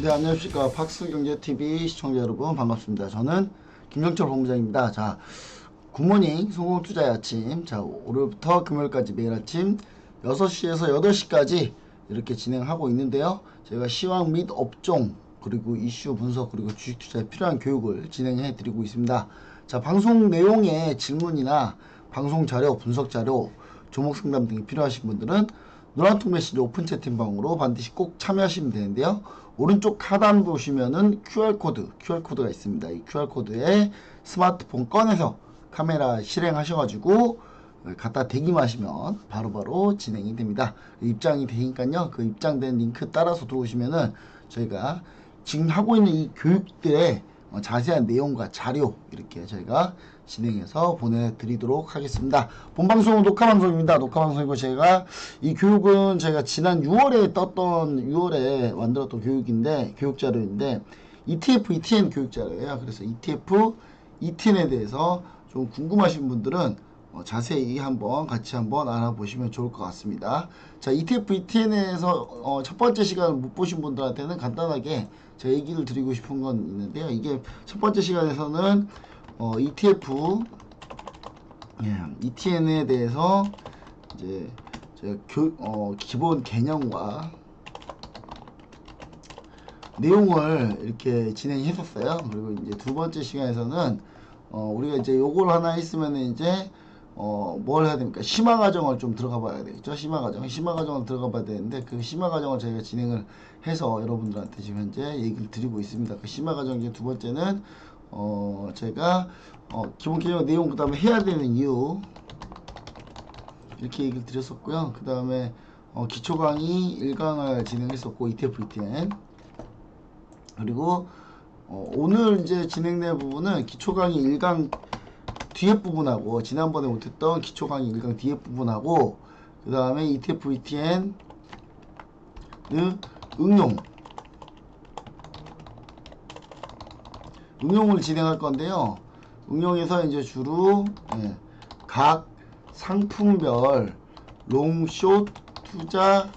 네, 안녕하십니까. 팍스경제TV 시청자 여러분 반갑습니다. 저는 김정철 본부장입니다. 자, 굿모닝 성공투자의 아침. 자, 오늘부터 금요일까지 매일 아침 6시에서 8시까지 이렇게 진행하고 있는데요. 제가 시황 및 업종 그리고 이슈 분석 그리고 주식 투자에 필요한 교육을 진행해 드리고 있습니다. 자, 방송 내용에 질문이나 방송 자료, 분석 자료, 종목 상담 등이 필요하신 분들은 노란통 메시지 오픈 채팅방으로 반드시 꼭 참여하시면 되는데요. 오른쪽 하단 보시면은 QR코드가 있습니다. 이 QR코드에 스마트폰 꺼내서 카메라 실행하셔가지고 갖다 대기만 하시면 바로바로 진행이 됩니다. 입장이 되니까요. 그 입장된 링크 따라서 들어오시면은 저희가 지금 하고 있는 이 교육들의 자세한 내용과 자료 이렇게 저희가 진행해서 보내드리도록 하겠습니다. 본방송은 녹화방송입니다. 녹화방송이고 제가 이 교육은 제가 지난 6월에 만들었던 교육인데 교육자료인데 ETF, ETN 교육자료예요. 그래서 ETF, ETN에 대해서 좀 궁금하신 분들은 자세히 같이 한번 알아보시면 좋을 것 같습니다. 자, ETF, ETN에서 첫 번째 시간을 못 보신 분들한테는 간단하게 제 얘기를 드리고 싶은 건 있는데요. 이게 첫 번째 시간에서는 ETF, ETN에 대해서 이제 제가 기본 개념과 내용을 이렇게 진행했었어요. 그리고 이제 두 번째 시간에서는 우리가 이제 요걸 하나 했으면 이제 뭘 해야 됩니까? 심화 과정을 좀 들어가 봐야 되겠죠. 심화 과정을 들어가 봐야 되는데 그 심화 과정을 저희가 진행을 해서 여러분들한테 지금 현재 얘기를 드리고 있습니다. 그 심화 과정 이제 두 번째는 제가 기본 개념 내용 그 다음에 해야 되는 이유 이렇게 얘기를 드렸었고요. 그 다음에 기초 강의 1강을 진행했었고 ETF, ETN 그리고 오늘 이제 진행될 부분은 기초 강의 1강 뒤에 부분하고 지난번에 못했던 기초 강의 1강 뒤에 부분하고 그 다음에 ETF, ETN 응용을 진행할 건데요. 응용에서 이제 주로 각 상품별 롱숏 투자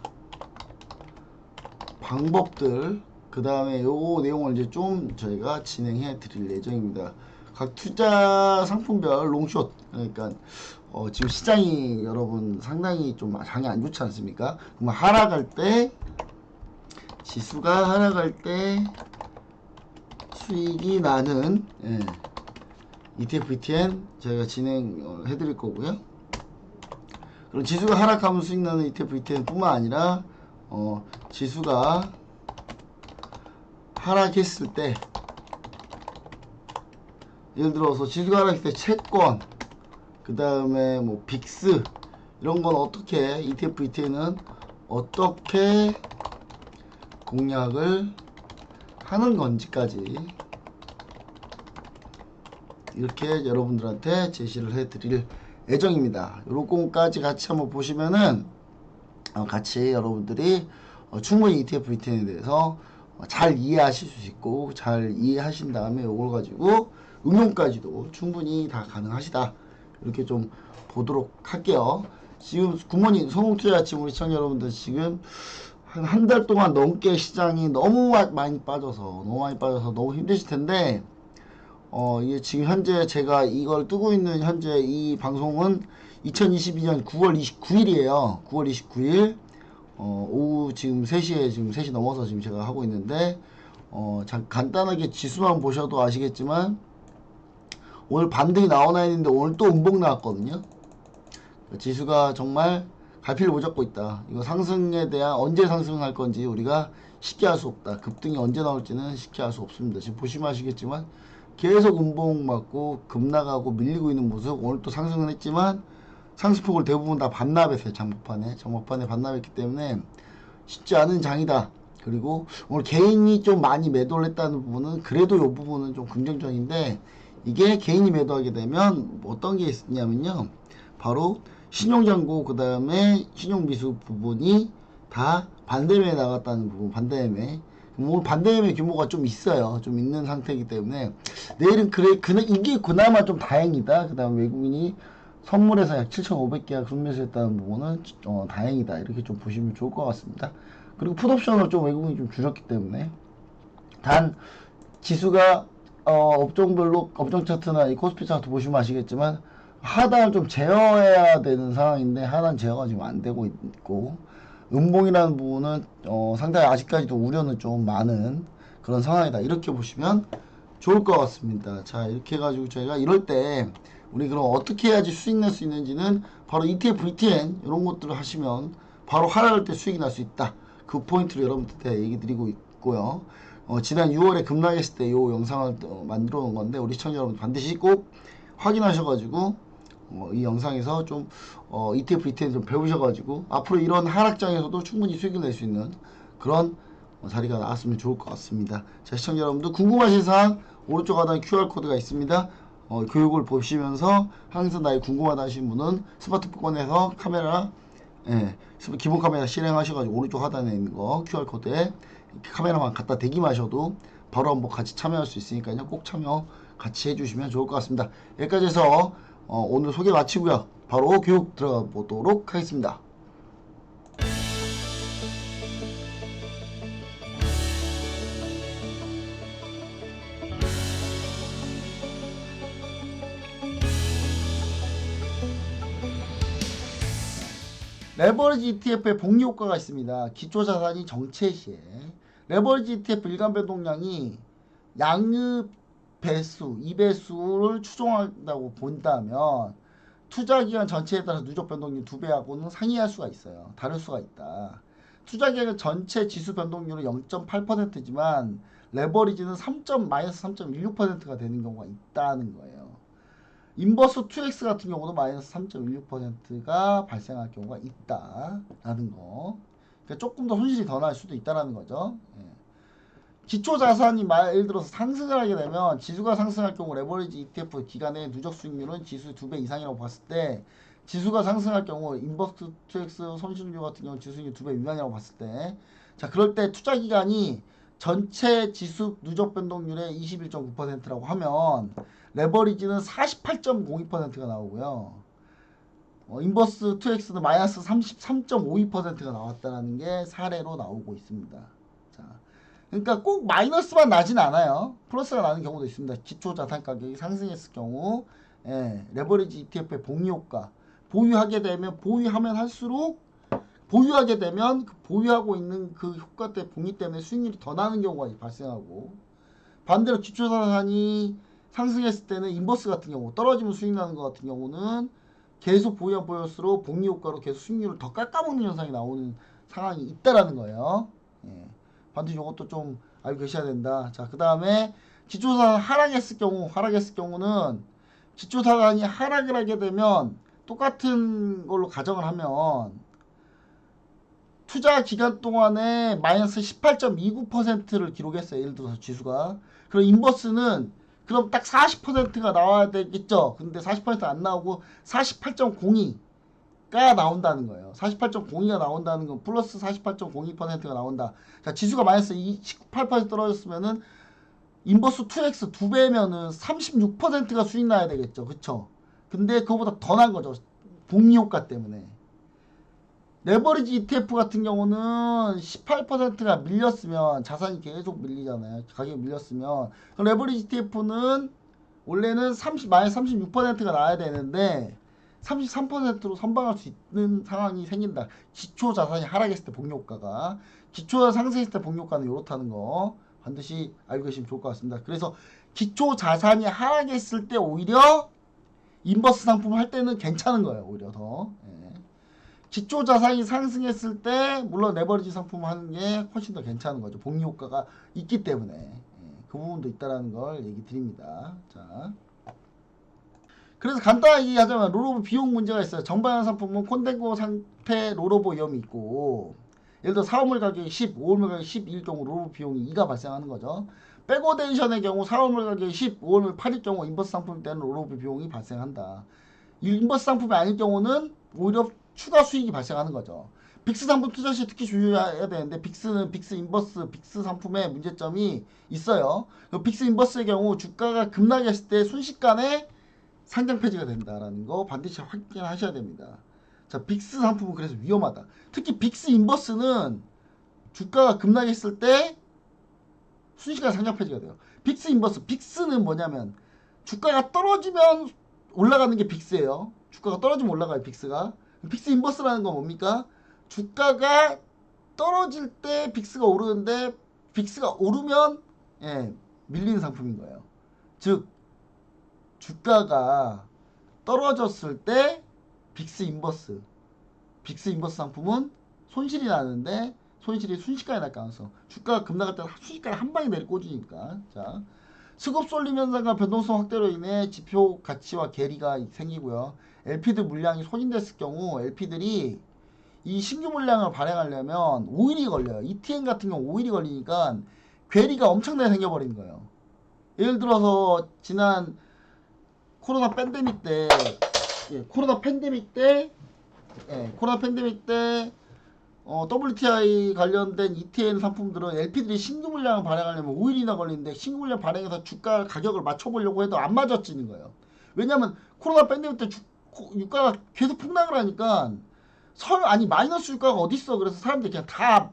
방법들 그 다음에 요거 내용을 이제 좀 저희가 진행해 드릴 예정입니다. 각 투자 상품별 롱숏 그러니까 지금 시장이 여러분 상당히 좀 장이 안 좋지 않습니까? 그럼 하락할 때 지수가 하락할 때 수익이 나는 ETF, ETN 저희가 진행해 드릴 거고요. 그럼 지수가 하락하면 수익 나는 ETF, ETN 뿐만 아니라 지수가 하락했을 때 예를 들어서 지수가 하락했을 때 채권 그 다음에 뭐 빅스 이런 건 어떻게 ETF, ETN은 어떻게 공략을 하는 건지까지 이렇게 여러분들한테 제시를 해 드릴 예정입니다. 요런까지 같이 한번 보시면은 같이 여러분들이 충분히 ETF, ETN에 대해서 잘 이해하실 수 있고 잘 이해하신 다음에 요걸 가지고 응용까지도 충분히 다 가능하시다 이렇게 좀 보도록 할게요. 지금 굿모닝 성공투자 아침 우리 시청자 여러분들 지금 한 달 동안 넘게 시장이 너무 많이 빠져서 너무 힘드실 텐데 이게 지금 현재 제가 이걸 뜨고 있는 현재 이 방송은 2022년 9월 29일이에요. 9월 29일 오후 지금 3시에 지금 3시 넘어서 지금 제가 하고 있는데 간단하게 지수만 보셔도 아시겠지만 오늘 반등이 나오나 했는데 오늘 또 음봉 나왔거든요. 지수가 정말 갈피를 못 잡고 있다. 이거 상승에 대한 언제 상승할 건지 우리가 쉽게 할 수 없다. 급등이 언제 나올지는 쉽게 할 수 없습니다. 지금 보시면 아시겠지만 계속 음봉 맞고 급락하고 밀리고 있는 모습. 오늘 또 상승은 했지만 상승폭을 대부분 다 반납했어요. 장목판에 반납했기 때문에 쉽지 않은 장이다. 그리고 오늘 개인이 좀 많이 매도를 했다는 부분은 그래도 이 부분은 좀 긍정적인데 이게 개인이 매도하게 되면 어떤 게 있냐면요. 바로 신용잔고 그 다음에 신용미수 부분이 다 반대매에 나갔다는 부분 반대매 오늘 반대매매 규모가 좀 있어요. 좀 있는 상태이기 때문에 내일은 이게 그나마 좀 다행이다. 그 다음 외국인이 선물에서 약 7,500개가 순매수했다는 부분은 다행이다. 이렇게 좀 보시면 좋을 것 같습니다. 그리고 풋옵션을 좀 외국인이 좀 줄였기 때문에 단 지수가 업종별로 업종 차트나 이 코스피 차트 보시면 아시겠지만 하단을 좀 제어해야 되는 상황인데 하단 제어가 지금 안 되고 있고, 음봉이라는 부분은 상당히 아직까지도 우려는 좀 많은 그런 상황이다, 이렇게 보시면 좋을 것 같습니다. 자, 이렇게 해가지고 저희가 이럴 때 우리 그럼 어떻게 해야지 수익 낼 수 있는지는 바로 ETF, ETN 이런 것들을 하시면 바로 하락할 때 수익이 날 수 있다, 그 포인트를 여러분들한테 얘기 드리고 있고요. 지난 6월에 급락했을 때 이 영상을 만들어 놓은 건데 우리 시청자 여러분 반드시 꼭 확인하셔가지고 이 영상에서 좀 ETF, ETN 좀 배우셔가지고 앞으로 이런 하락장에서도 충분히 수익을 낼 수 있는 그런 자리가 나왔으면 좋을 것 같습니다. 자, 시청자 여러분들 궁금하신 사항 오른쪽 하단에 QR코드가 있습니다. 교육을 보시면서 항상 나의 궁금하다 하신 분은 스마트폰에서 카메라, 기본 카메라 실행하셔가지고 오른쪽 하단에 있는 거 QR코드에 카메라만 갖다 대기만 하셔도 바로 한번 같이 참여할 수 있으니까요. 꼭 참여 같이 해주시면 좋을 것 같습니다. 여기까지 해서 오늘 소개 마치고요. 바로 교육 들어가 보도록 하겠습니다. 레버리지 ETF의 복리 효과가 있습니다. 기초자산이 정체 시에 레버리지 ETF 일간 변동량이 양의 배수, 2배수를 추정한다고 본다면 투자기간 전체에 따라서 누적 변동률 2배하고는 상이할 수가 있어요. 다를 수가 있다. 투자기간 전체 지수 변동률은 0.8%지만 레버리지는 마이너스 3.16%가 되는 경우가 있다는 거예요. 인버스 2X 같은 경우도 마이너스 3.16%가 발생할 경우가 있다라는 거. 그러니까 조금 더 손실이 더 날 수도 있다라는 거죠. 기초 자산이 예를 들어서 상승을 하게 되면 지수가 상승할 경우 레버리지 ETF 기간의 누적 수익률은 지수 2배 이상이라고 봤을 때, 지수가 상승할 경우 인버스 2X 손실률 같은 경우 지수율 2배 미만이라고 봤을 때, 자, 그럴 때 투자 기간이 전체 지수 누적 변동률의 21.9%라고 하면 레버리지는 48.02%가 나오고요. 인버스 2X는 마이너스 33.52%가 나왔다는 게 사례로 나오고 있습니다. 자, 그러니까 꼭 마이너스만 나진 않아요. 플러스가 나는 경우도 있습니다. 기초 자산 가격이 상승했을 경우, 레버리지 ETF의 복리 효과, 보유하게 되면 보유하면 할수록 보유하게 되면 그 보유하고 있는 그 효과 때 복리 때문에 수익률이 더 나는 경우가 발생하고, 반대로 기초 자산이 상승했을 때는 인버스 같은 경우 떨어지면 수익 나는 것 같은 경우는 계속 보유할수록 복리 효과로 계속 수익률을 더 깎아먹는 현상이 나오는 상황이 있다라는 거예요. 반드시 이것도 좀 알고 계셔야 된다. 자, 그 다음에 기초자산 하락했을 경우는 기초자산이 하락을 하게 되면 똑같은 걸로 가정을 하면 투자 기간 동안에 마이너스 18.29%를 기록했어요. 예를 들어서 지수가. 그럼 인버스는 그럼 딱 40%가 나와야 되겠죠. 근데 40% 안 나오고 48.02가 나온다는 거예요. 48.02가 나온다는 건 플러스 48.02%가 나온다. 자, 지수가 마이너스 18% 떨어졌으면은 인버스 2X 2배면은 36%가 수익 나야 되겠죠. 그쵸? 근데 그거보다 더 난 거죠. 복리 효과 때문에. 레버리지 ETF 같은 경우는 18%가 밀렸으면 자산이 계속 밀리잖아요. 가격이 밀렸으면. 그럼 레버리지 ETF는 원래는 마이너스 36%가 나야 되는데 33%로 선방할 수 있는 상황이 생긴다. 기초 자산이 하락했을 때 복리 효과가. 기초가 상승했을 때 복리 효과는 이렇다는 거 반드시 알고 계시면 좋을 것 같습니다. 그래서 기초 자산이 하락했을 때 오히려 인버스 상품 할 때는 괜찮은 거예요. 오히려 더. 기초 자산이 상승했을 때 물론 레버리지 상품 하는 게 훨씬 더 괜찮은 거죠. 복리 효과가 있기 때문에. 그 부분도 있다라는 걸 얘기 드립니다. 자, 그래서 간단하게 얘기하자면 롤오버 비용 문제가 있어요. 정방향 상품은 콘덴고 상태 롤오버 위험이 있고, 예를 들어 4월물 가격이 10, 5월물 가격이 10일 경우 롤오버 비용이 2가 발생하는 거죠. 백오데이션의 경우 4월물 가격이 10, 5월물 8일 경우 인버스 상품 때는 롤오버 비용이 발생한다. 인버스 상품이 아닐 경우는 오히려 추가 수익이 발생하는 거죠. 빅스 상품 투자 시 특히 주의해야 되는데, 빅스는 빅스 인버스, 빅스 상품의 문제점이 있어요. 빅스 인버스의 경우 주가가 급락했을 때 순식간에 상장 폐지가 된다라는 거 반드시 확인하셔야 됩니다. 자, 빅스 상품은 그래서 위험하다. 특히 빅스 인버스는 주가가 급락했을 때 순식간에 상장 폐지가 돼요. 빅스 인버스. 빅스는 뭐냐면 주가가 떨어지면 올라가는 게 빅스예요. 주가가 떨어지면 올라가요, 빅스가. 빅스 인버스라는 건 뭡니까? 주가가 떨어질 때 빅스가 오르는데 빅스가 오르면 예, 밀리는 상품인 거예요. 즉 주가가 떨어졌을 때 빅스 인버스 상품은 손실이 나는데 손실이 순식간에 날 가능성. 주가가 급락할 때 순식간에 한 방에 내리 꽂으니까. 자, 수급 쏠림 현상과 변동성 확대로 인해 지표 가치와 괴리가 생기고요. LP들 물량이 소진됐을 경우 LP들이 이 신규 물량을 발행하려면 5일이 걸려요. ETN 같은 경우 5일이 걸리니까 괴리가 엄청나게 생겨버리는 거예요. 예를 들어서 지난 코로나 팬데믹 때 WTI 관련된 ETN 상품들은 LP들이 신규 물량을 발행하려면 5일이나 걸리는데 신규 물량 발행해서 주가 가격을 맞춰보려고 해도 안 맞아지는 거예요. 왜냐면 코로나 팬데믹 때 유가가 계속 폭락을 하니까 마이너스 유가가 어딨어. 그래서 사람들이 그냥 다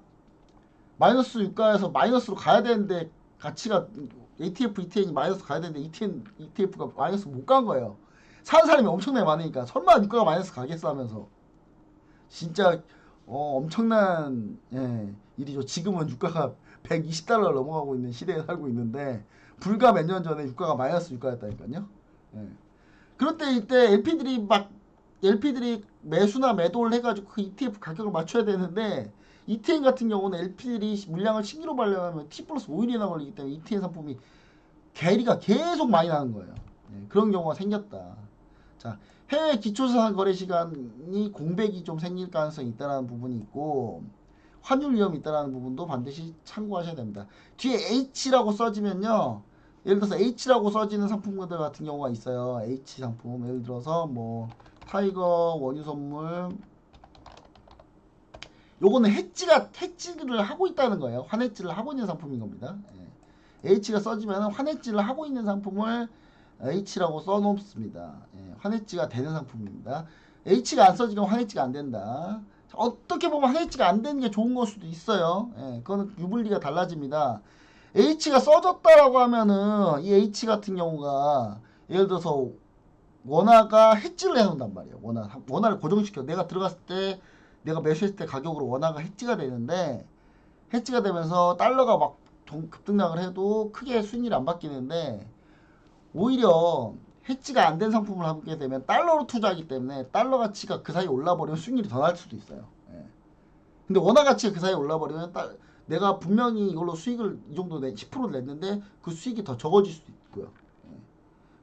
마이너스 유가에서 마이너스로 가야 되는데 가치가 ATF, ETN이 마이너스 가야 되는데 ETF가 마이너스 못 간 거예요. 사는 사람이 엄청나게 많으니까 설마 유가가 마이너스 가겠어 하면서 진짜 엄청난 일이죠. 지금은 유가가 120달러 넘어가고 있는 시대에 살고 있는데 불과 몇 년 전에 유가가 마이너스 유가였다니까요. 예. 그럴 때 이때 LP들이 매수나 매도를 해가지고 그 ETF 가격을 맞춰야 되는데 ETN 같은 경우는 LP들이 물량을 신규로 발행하면 T 플러스 5일이나 걸리기 때문에 ETN 상품이 괴리가 계속 많이 나는 거예요. 예, 그런 경우가 생겼다. 자, 해외 기초자산 거래 시간이 공백이 좀 생길 가능성이 있다는 부분이 있고 환율 위험이 있다는 부분도 반드시 참고하셔야 됩니다. 뒤에 H라고 써지면요. 예를 들어서 H라고 써지는 상품들 같은 경우가 있어요. H 상품. 예를 들어서 뭐 타이거 원유 선물 요거는 해지를 하고 있다는 거예요. 환해지를 하고 있는 상품인 겁니다. 예. H가 써지면 환해지를 하고 있는 상품을 H라고 써놓습니다. 예. 환해지가 되는 상품입니다. H가 안 써지면 환해지가 안 된다. 어떻게 보면 환해지가 안 되는 게 좋은 걸 수도 있어요. 예. 그거는 유불리가 달라집니다. H가 써졌다라고 하면은 이 H 같은 경우가 예를 들어서 원화가 해지를 해놓는단 말이에요. 원화를 고정시켜. 내가 들어갔을 때 내가 매수했을 때 가격으로 원화가 해지가 되는데 해지가 되면서 달러가 막 급등락을 해도 크게 수익률이 안 바뀌는데 오히려 해지가 안 된 상품을 하게 되면 달러로 투자하기 때문에 달러 가치가 그 사이에 올라버리면 수익률이 더 날 수도 있어요. 예. 근데 원화 가치가 그 사이에 올라버리면 내가 분명히 이걸로 수익을 이 정도 10% 냈는데 그 수익이 더 적어질 수도 있고요. 예.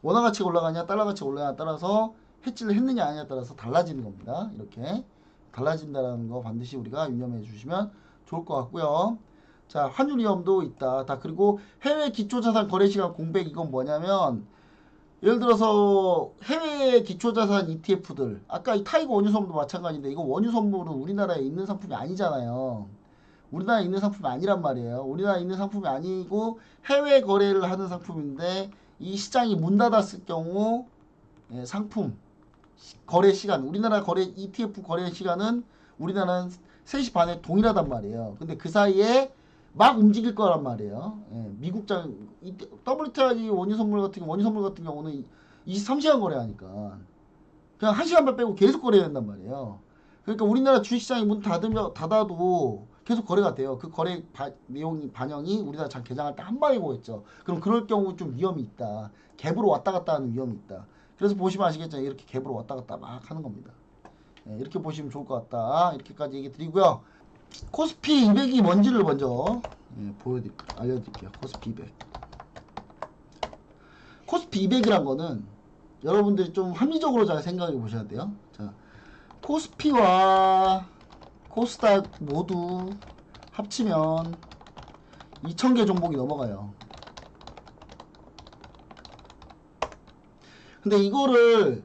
원화 가치가 올라가냐 달러 가치가 올라가냐에 따라서 해지를 했느냐 아니냐에 따라서 달라지는 겁니다. 이렇게 달라진다는 거 반드시 우리가 유념해 주시면 좋을 것 같고요. 자, 환율 위험도 있다. 그리고 해외 기초자산 거래시간 공백 이건 뭐냐면 예를 들어서 해외 기초자산 ETF들 아까 이 타이거 원유 선물도 마찬가지인데 이거 원유 선물은 우리나라에 있는 상품이 아니잖아요. 우리나라에 있는 상품이 아니란 말이에요. 우리나라에 있는 상품이 아니고 해외 거래를 하는 상품인데 이 시장이 문 닫았을 경우 상품 거래 시간 우리나라 거래 ETF 거래 시간은 우리나라는 3시 반에 동일하단 말이에요. 근데 그 사이에 막 움직일 거란 말이에요. 예, 미국장 WTI 원유 선물 같은 경우는 23시간 거래하니까 그냥 1시간만 빼고 계속 거래해야 된단 말이에요. 그러니까 우리나라 주식시장이 문 닫아도 계속 거래가 돼요. 그 거래 내용이 반영이 우리나라 장 개장할 때 한 방에 오겠죠. 그럼 그럴 경우 좀 위험이 있다. 갭으로 왔다 갔다 하는 위험이 있다. 그래서 보시면 아시겠죠. 이렇게 갭으로 왔다 갔다 막 하는 겁니다. 예, 이렇게 보시면 좋을 것 같다. 이렇게까지 얘기 드리고요. 코스피 200이 뭔지를 먼저 알려드릴게요. 코스피 200. 코스피 200이란 거는 여러분들이 좀 합리적으로 잘 생각해 보셔야 돼요. 자, 코스피와 코스닥 모두 합치면 2000개 종목이 넘어가요. 근데 이거를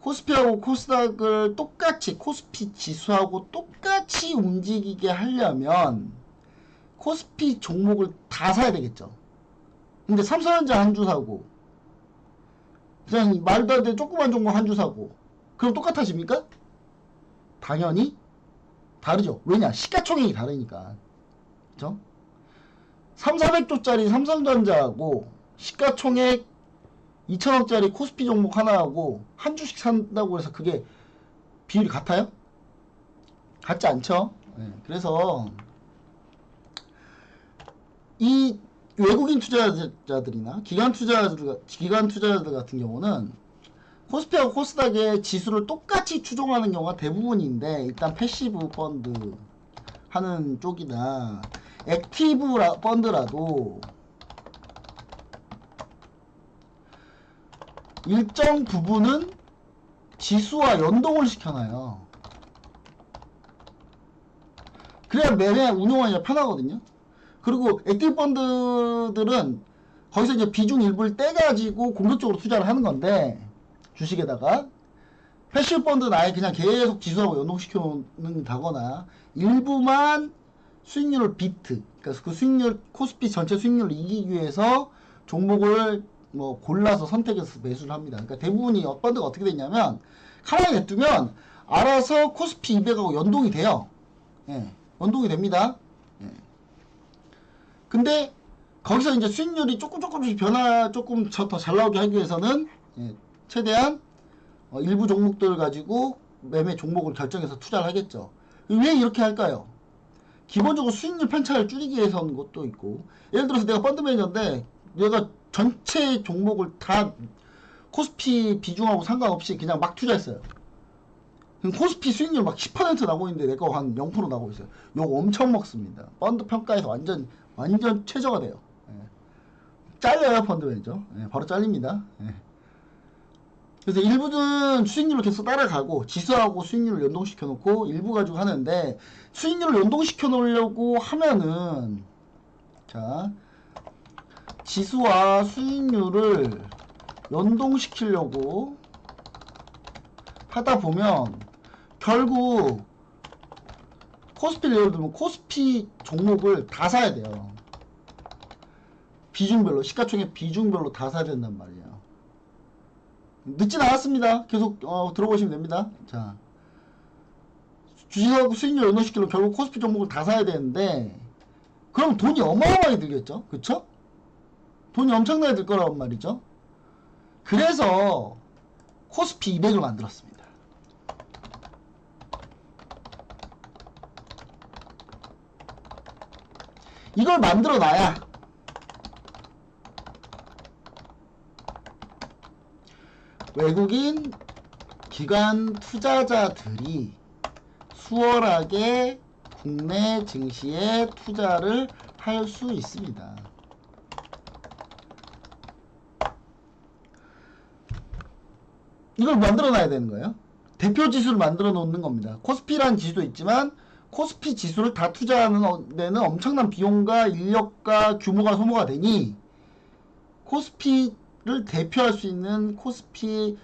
코스피하고 코스닥을 똑같이 코스피 지수하고 똑같이 움직이게 하려면 코스피 종목을 다 사야 되겠죠. 근데 삼성전자 한 주 사고 그냥 말도 안 되는 조그만 종목 한 주 사고 그럼 똑같아집니까? 당연히 다르죠. 왜냐? 시가총액이 다르니까. 그죠? 400조짜리 삼성전자하고 시가총액 2천억짜리 코스피 종목 하나하고 한 주씩 산다고 해서 그게 비율이 같아요? 같지 않죠? 네, 그래서 이 외국인 투자자들이나 기관 투자자들 같은 경우는 코스피하고 코스닥의 지수를 똑같이 추종하는 경우가 대부분인데, 일단 패시브 펀드 하는 쪽이나 액티브 펀드라도 일정 부분은 지수와 연동을 시켜놔요. 그래야 매매 운용하기가 편하거든요. 그리고 액티브 펀드들은 거기서 이제 비중 일부를 떼가지고 공격적으로 투자를 하는 건데, 주식에다가 패시브 펀드는 아예 그냥 계속 지수하고 연동시켜 놓는다거나 일부만 수익률을 비트, 그러니까 그 수익률, 코스피 전체 수익률을 이기기 위해서 종목을 뭐 골라서 선택해서 매수를 합니다. 그러니까 대부분이 펀드가 어떻게 되냐면 가만히 냅두면 알아서 코스피 200하고 연동이 돼요. 예, 연동이 됩니다. 예. 근데 거기서 이제 수익률이 조금씩 조금 더 잘 나오게 하기 위해서는, 예, 최대한 일부 종목들을 가지고 매매 종목을 결정해서 투자를 하겠죠. 왜 이렇게 할까요? 기본적으로 수익률 편차를 줄이기 위해서인 것도 있고, 예를 들어서 내가 펀드 매니저인데 내가 전체 종목을 다 코스피 비중하고 상관없이 그냥 막 투자했어요. 그럼 코스피 수익률 막 10% 나고 있는데 내 거 한 0% 나고 있어요. 요거 엄청 먹습니다. 펀드 평가에서 완전 최저가 돼요. 예. 잘려요, 펀드 매니저. 예, 바로 잘립니다. 예. 그래서 일부는 수익률을 계속 따라가고 지수하고 수익률을 연동시켜 놓고 일부 가지고 하는데, 수익률을 연동시켜 놓으려고 하면은, 자, 지수와 수익률을 연동시키려고 하다 보면 결국 코스피를 예를 들면 코스피 종목을 다 사야 돼요. 비중별로, 시가총액 비중별로 다 사야 된단 말이에요. 늦진 않았습니다. 계속 들어보시면 됩니다. 자, 주식하고 수익률 연동시키려면 결국 코스피 종목을 다 사야 되는데, 그럼 돈이 어마어마하게 들겠죠? 그쵸? 돈이 엄청나게 들 거란 말이죠. 그래서 코스피 200을 만들었습니다. 이걸 만들어 놔야 외국인 기관 투자자들이 수월하게 국내 증시에 투자를 할 수 있습니다. 이걸 만들어 놔야 되는 거예요. 대표 지수를 만들어 놓는 겁니다. 코스피라는 지수도 있지만 코스피 지수를 다 투자하는 데는 엄청난 비용과 인력과 규모가 소모가 되니, 코스피를 대표할 수 있는 코스피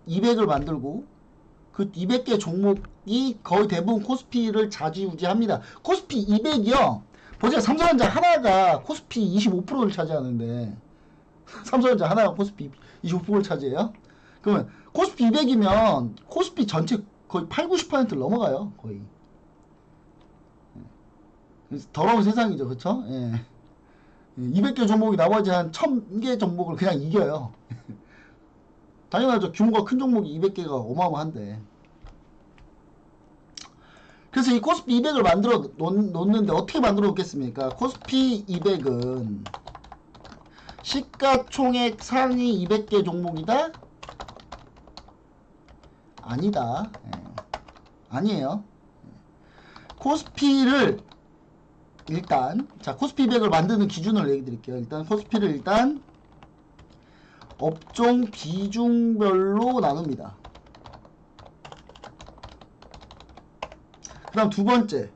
200을 만들고 그 200개 종목이 거의 대부분 코스피를 좌지우지합니다. 코스피 200이요. 보세요. 삼성전자 하나가 코스피 25%를 차지하는데, 삼성전자 하나가 코스피 25%를 차지해요? 그러면 코스피 200이면 코스피 전체 거의 8, 90%를 넘어가요. 거의. 더러운 세상이죠. 그쵸? 예. 200개 종목이 나머지 한 1000개 종목을 그냥 이겨요. 당연하죠. 규모가 큰 종목이 200개가 어마어마한데. 그래서 이 코스피 200을 만들어 놓는데 어떻게 만들어 놓겠습니까? 코스피 200은 시가총액 상위 200개 종목이다? 아니다. 예. 아니에요. 코스피를 일단, 자, 코스피 200을 만드는 기준을 얘기 드릴게요. 일단 코스피를 일단 업종 비중별로 나눕니다. 그 다음 두 번째,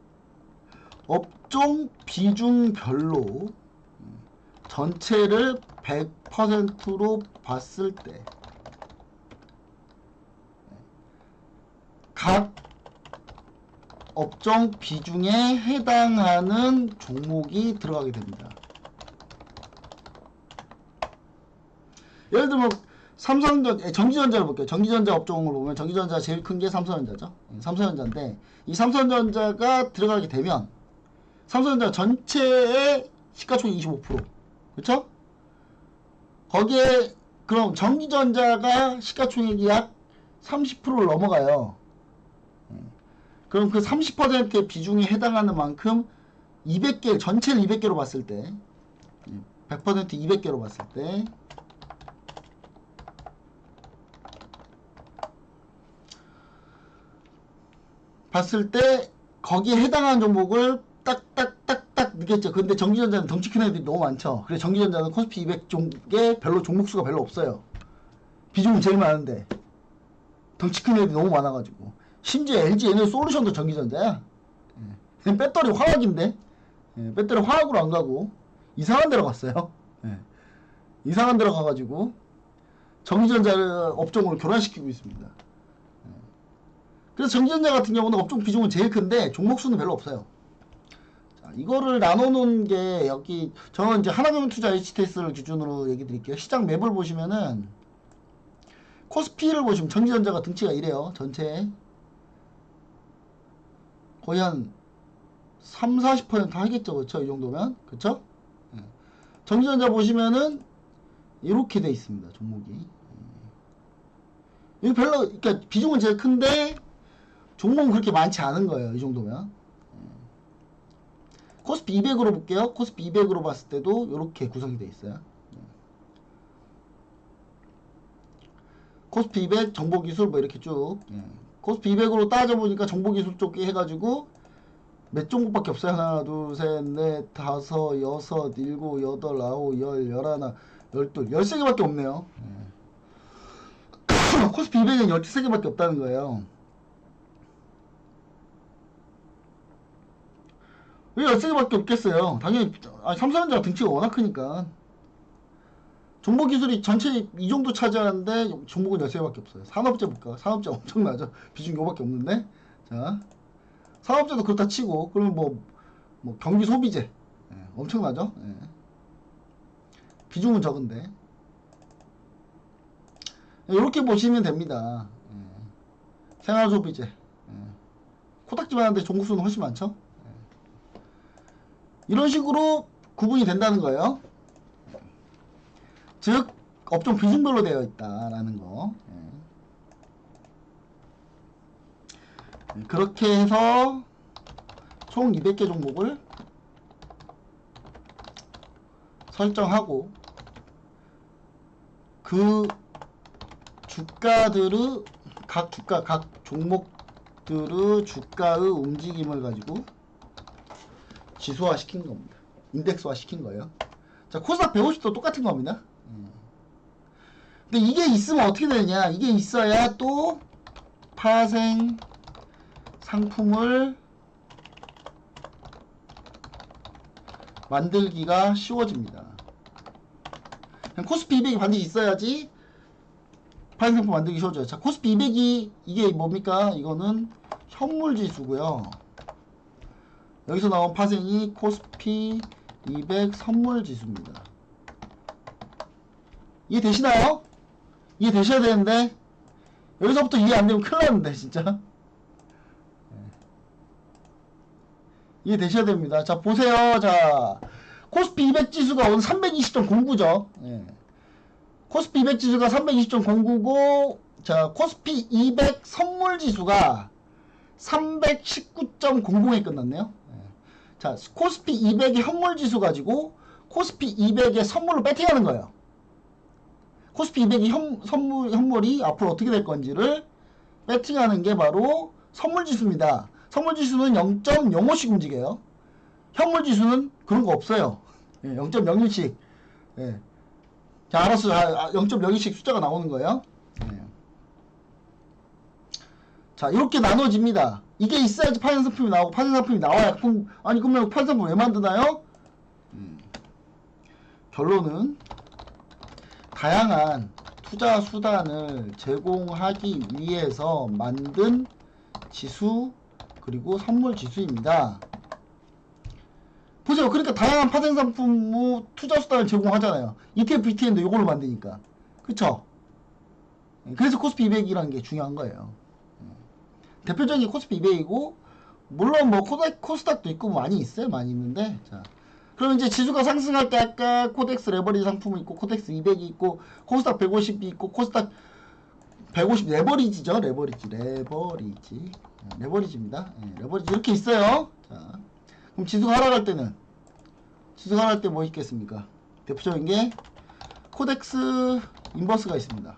업종 비중별로 전체를 100%로 봤을 때 각 업종 비중에 해당하는 종목이 들어가게 됩니다. 예를 들면 전기전자를 볼게요. 전기전자 업종을 보면 전기전자 제일 큰 게 삼성전자죠. 삼성전자인데 이 삼성전자가 들어가게 되면 삼성전자 전체의 시가총액 25%. 그쵸? 거기에 그럼 전기전자가 시가총액이 약 30%를 넘어가요. 그럼 그 30%의 비중에 해당하는 만큼 200개, 전체를 200개로 봤을 때 100% 200개로 봤을 때 거기에 해당하는 종목을 딱딱딱딱 느꼈죠. 근데 전기전자는 덩치 큰 애들이 너무 많죠. 그래서 전기전자는 코스피 200 종목에 별로 종목수가 별로 없어요. 비중은 제일 많은데 덩치 큰 애들이 너무 많아가지고. 심지어 LG 에너지 솔루션도 전기전자야. 배터리 화학인데 배터리 화학으로 안 가고 이상한 데로 갔어요. 이상한 데로 가가지고 전기전자 업종을 교란시키고 있습니다. 그래서 전기전자 같은 경우는 업종 비중은 제일 큰데 종목 수는 별로 없어요. 자, 이거를 나눠놓은 게 여기 저는 이제 하나금융투자 HTS를 기준으로 얘기 드릴게요. 시장 맵을 보시면은 코스피를 보시면 전기전자가 등치가 이래요. 전체 거의 한 30-40% 하겠죠. 그쵸? 이 정도면. 그쵸? 전기전자 보시면은 이렇게 돼 있습니다. 종목이. 이거 별로, 그러니까 비중은 제일 큰데 종목은 그렇게 많지 않은 거예요. 이 정도면. 코스피 200으로 볼게요. 코스피 200으로 봤을 때도 이렇게 구성이 돼 있어요. 코스피 200 정보기술 뭐 이렇게 쭉. 코스피 200으로 따져보니까 정보기술 쪽에 해가지고 몇 종목밖에 없어요. 하나, 둘, 셋, 넷, 다섯, 여섯, 일곱, 여덟, 아홉, 열, 열하나, 열둘, 13개밖에 없네요. 코스피 200은 13개밖에 없다는 거예요. 왜 13개밖에 없겠어요? 당연히 삼성전자 등치가 워낙 크니까. 정보기술이 전체 이 정도 차지하는데 종목은 13개밖에 없어요. 산업재 볼까? 산업재 엄청나죠? 비중 요밖에 없는데. 자, 산업재도 그렇다 치고 그러면 뭐 경기 소비재 엄청나죠? 비중은 적은데 이렇게 보시면 됩니다. 생활소비재 코딱지만 한데 종목수는 훨씬 많죠? 이런 식으로 구분이 된다는 거예요. 즉 업종 비중별로 되어 있다라는 거. 그렇게 해서 총 200개 종목을 설정하고 그 주가들의 각 종목들의 주가의 움직임을 가지고 지수화 시킨 겁니다. 인덱스화 시킨 거예요. 자, 코스닥 150도 똑같은 겁니다. 근데 이게 있으면 어떻게 되느냐? 이게 있어야 또 파생 상품을 만들기가 쉬워집니다. 코스피 200이 반드시 있어야지 파생 상품 만들기 쉬워져요. 자, 코스피 200이 이게 뭡니까? 이거는 현물지수고요. 여기서 나온 파생이 코스피 200 선물지수입니다. 이해되시나요? 이해되셔야 되는데 여기서부터 이해 안되면 큰일 났는데 진짜. 이해되셔야 됩니다. 자, 보세요. 자, 코스피 200 지수가 오늘 320.09죠. 코스피 200 지수가 320.09고, 자, 코스피 200 선물 지수가 319.00에 끝났네요. 자, 코스피 200의 현물 지수 가지고 코스피 200의 선물을 배팅하는 거예요. 코스피 200의 현물이 앞으로 어떻게 될 건지를 배팅하는 게 바로 선물 지수입니다. 선물 지수는 0.05씩 움직여요. 현물 지수는 그런 거 없어요. 0.01씩. 자, 알았어. 0.02씩 숫자가 나오는 거예요. 자, 이렇게 나눠집니다. 이게 있어야지 파생 상품이 나오고, 파생 상품이 나와야 아니 그러면 파생 상품 왜 만드나요? 결론은 다양한 투자 수단을 제공하기 위해서 만든 지수 그리고 선물 지수입니다. 보세요. 그러니까 다양한 파생 상품 투자 수단을 제공하잖아요. ETF, ETN도 이걸로 만드니까. 그쵸? 그래서 코스피 200이라는 게 중요한 거예요. 대표적인 코스피 200이고, 물론 뭐 코스닥도 있고 많이 있어요. 많이 있는데, 자, 그럼 이제 지수가 상승할 때 아까 코덱스 레버리지 상품이 있고 코덱스 200이 있고 코스닥 150이 있고 코스닥 150 레버리지죠. 레버리지입니다. 예, 레버리지 이렇게 있어요. 자, 그럼 지수가 하락할 때는 지수가 하락할 때 뭐 있겠습니까? 대표적인 게 코덱스 인버스가 있습니다.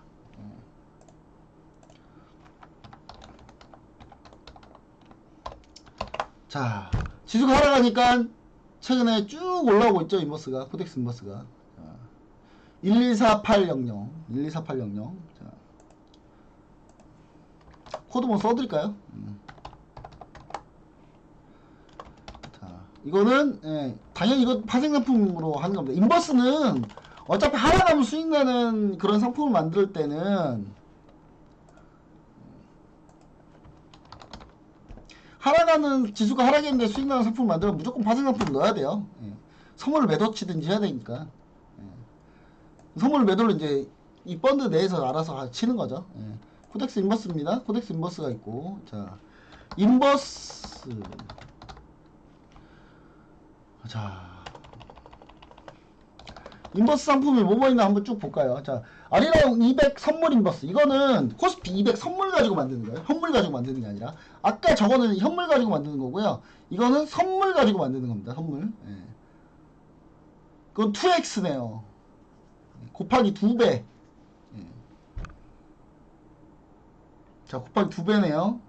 자, 지수가 하락하니까 최근에 쭉 올라오고 있죠. 인버스가 코덱스 인버스가 124800 자, 코드 뭐 써드릴까요? 자, 이거는 당연히 이거 파생 상품으로 하는 겁니다. 인버스는 어차피 하락하면 수익 나는 그런 상품을 만들 때는 하락하는 지수가 하락했는데 수익 나는 상품을 만들면 무조건 파생 상품을 넣어야 돼요. 선물 매도 치든지 해야 되니까. 선물 매도를 이제 이 펀드 내에서 알아서 치는 거죠. 코덱스 인버스입니다. 코덱스 인버스가 있고, 자, 인버스. 자, 인버스 상품이 뭐뭐 있나 한번 쭉 볼까요? 자, 아리랑 200 선물 인버스. 이거는 코스피 200 선물 가지고 만드는 거예요. 현물 가지고 만드는 게 아니라. 아까 저거는 현물 가지고 만드는 거고요. 이거는 선물 가지고 만드는 겁니다. 선물. 그건 2x네요. 곱하기 2배. 자, 곱하기 2배네요.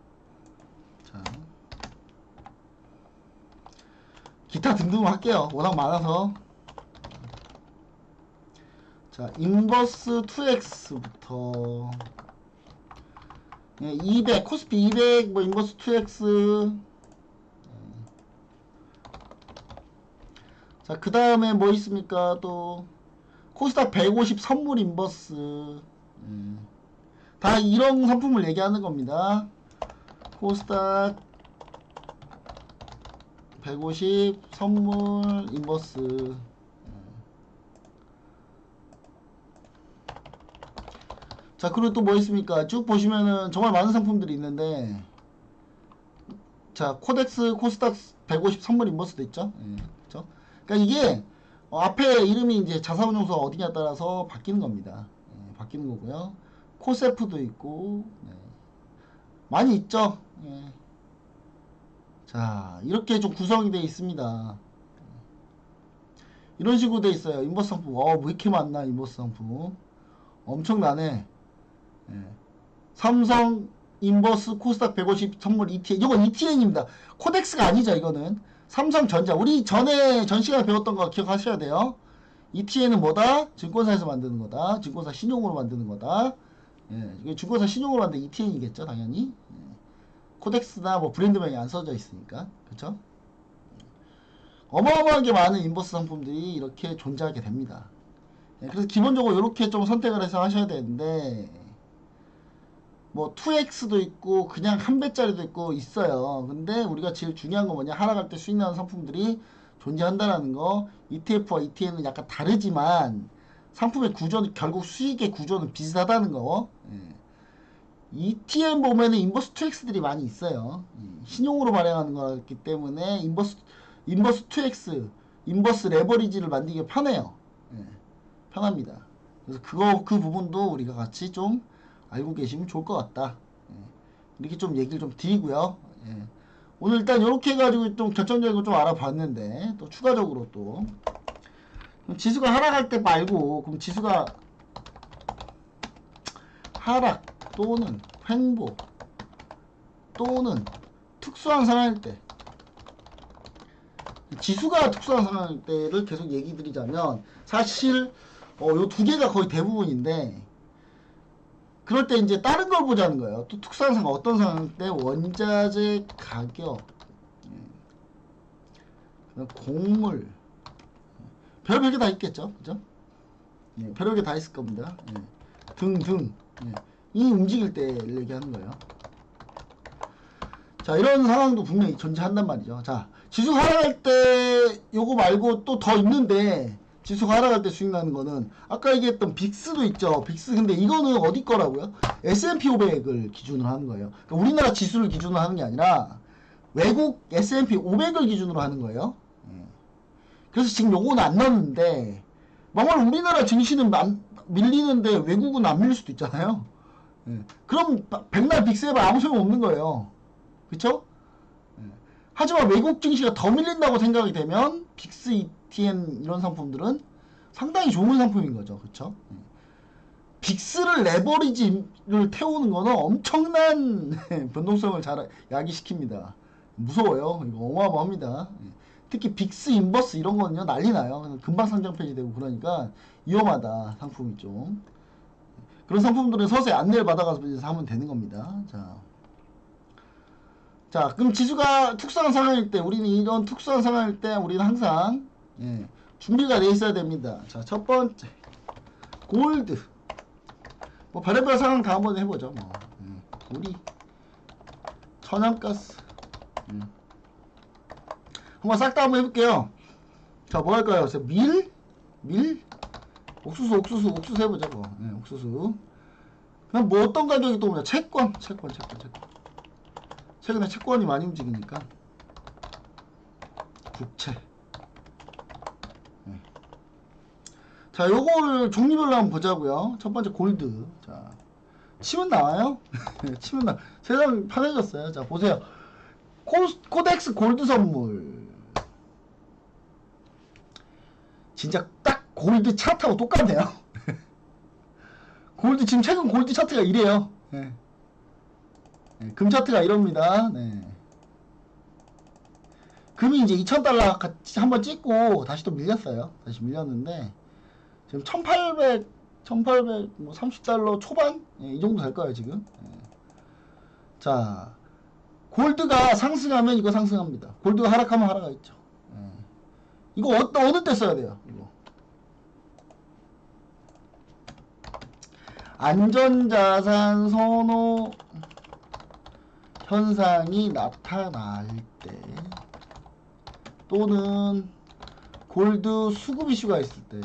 자, 기타 등등 할게요. 워낙 많아서. 자, 인버스 2x부터 200, 코스피 200, 뭐 인버스 2x. 자, 그 다음에 뭐 있습니까? 또 코스닥 150 선물 인버스. 다 이런 상품을 얘기하는 겁니다. 코스닥 150 선물 인버스. 자, 그리고 또 뭐 있습니까? 쭉 보시면은 정말 많은 상품들이 있는데, 자, 코덱스 코스닥 150 선물 인버스도 있죠. 그렇죠? 그러니까 이게 앞에 이름이 이제 자사운용소가 어디냐에 따라서 바뀌는 겁니다. 바뀌는 거고요. 코세프도 있고, 많이 있죠. 자, 이렇게 좀 구성이 되어 있습니다. 이런 식으로 되어 있어요. 인버스 상품. 왜 이렇게 많나, 인버스 상품. 엄청나네. 삼성 인버스 코스닥 150 선물 ETN. 이건 ETN입니다. 코덱스가 아니죠, 이거는. 삼성전자. 우리 전에 전 시간에 배웠던 거 기억하셔야 돼요. ETN은 뭐다? 증권사에서 만드는 거다. 증권사 신용으로 만드는 거다. 이게 증권사 신용으로 만든 ETN이겠죠, 당연히. 코덱스나 뭐 브랜드명이 안 써져 있으니까. 그쵸? 어마어마하게 많은 인버스 상품들이 이렇게 존재하게 됩니다. 그래서 기본적으로 이렇게 좀 선택을 해서 하셔야 되는데, 뭐 2x도 있고 그냥 한 배짜리도 있고 있어요. 근데 우리가 제일 중요한 건 뭐냐, 하락할 때 수익 나는 상품들이 존재한다라는 거. ETF와 ETN은 약간 다르지만 상품의 구조는, 결국 수익의 구조는 비슷하다는 거. ETN 보면은 인버스 2x들이 많이 있어요. 신용으로 발행하는 거기 때문에 인버스 2x, 인버스 레버리지를 만들기 편해요. 편합니다. 그래서 그 부분도 우리가 같이 좀 알고 계시면 좋을 것 같다. 이렇게 좀 얘기를 좀 드리고요. 오늘 일단 이렇게 해가지고 좀 결정적으로 좀 알아봤는데, 또 추가적으로 또 그럼 지수가 하락할 때 말고, 그럼 지수가 하락 또는 횡보 또는 특수한 상황일 때, 지수가 특수한 상황일 때를 계속 얘기 드리자면, 사실 요 두 개가 거의 대부분인데, 그럴 때 이제 다른 걸 보자는 거예요. 또 특수한 상황, 어떤 상황일 때 원자재 가격, 곡물, 별별 게 다 있겠죠, 그죠? 별별 게 다 있을 겁니다. 등등. 이 움직일 때를 얘기하는 거예요. 자, 이런 상황도 분명히 존재한단 말이죠. 자, 지수가 하락할 때 요거 말고 또 더 있는데, 지수가 하락할 때 수익 나는 거는 아까 얘기했던 빅스도 있죠. 빅스. 근데 이거는 어디 거라고요? S&P 500을 기준으로 하는 거예요. 그러니까 우리나라 지수를 기준으로 하는 게 아니라 외국 S&P 500을 기준으로 하는 거예요. 그래서 지금 요거는 안 넣었는데 막말 우리나라 증시는 밀리는데 외국은 안 밀릴 수도 있잖아요. 예. 그럼 백날 빅세바 아무 소용 없는 거예요. 그쵸? 예. 하지만 외국 증시가 더 밀린다고 생각이 되면 빅스 ETN 이런 상품들은 상당히 좋은 상품인 거죠. 그쵸? 예. 빅스를 레버리지를 태우는 거는 엄청난 변동성을 잘 야기시킵니다. 무서워요. 이거 어마어마합니다. 예. 특히 빅스 인버스 이런 거는요 난리 나요. 금방 상장 폐지되고 그러니까 위험하다 상품이 좀. 그런 상품들은 서서히 안내를 받아가서 이제 사면 되는 겁니다. 자 그럼 지수가 특수한 상황일 때 우리는 이런 특수한 상황일 때 우리는 항상 예, 준비가 돼 있어야 됩니다. 자 첫 번째 골드 뭐 별의별 상황 다 한번 해보죠. 뭐 우리 천연가스 한번 싹 다 한번 해볼게요. 자, 뭐 할까요? 밀? 옥수수 해보자, 뭐. 네, 옥수수. 그럼 뭐 어떤 가격이 또 오냐? 채권. 최근에 채권이 많이 움직이니까. 국채. 네. 자, 요거를 종류별로 한번 보자고요. 첫 번째 골드. 자, 치면 나와요? 치면 세상 편해졌어요. 자, 보세요. 코덱스 골드 선물. 진짜 딱 골드 차트하고 똑같네요. 골드 지금 최근 골드 차트가 이래요. 네. 네, 금 차트가 이럽니다. 네. 금이 이제 2,000달러 같이 한번 찍고 다시 또 밀렸어요. 다시 밀렸는데 지금 1,800 뭐 30달러 초반 네, 이 정도 될 거예요 지금. 네. 자 골드가 상승하면 이거 상승합니다. 골드가 하락하면 하락하겠죠. 네. 이거 어느 때 써야 돼요? 이거 안전자산 선호 현상이 나타날 때 또는 골드 수급 이슈가 있을 때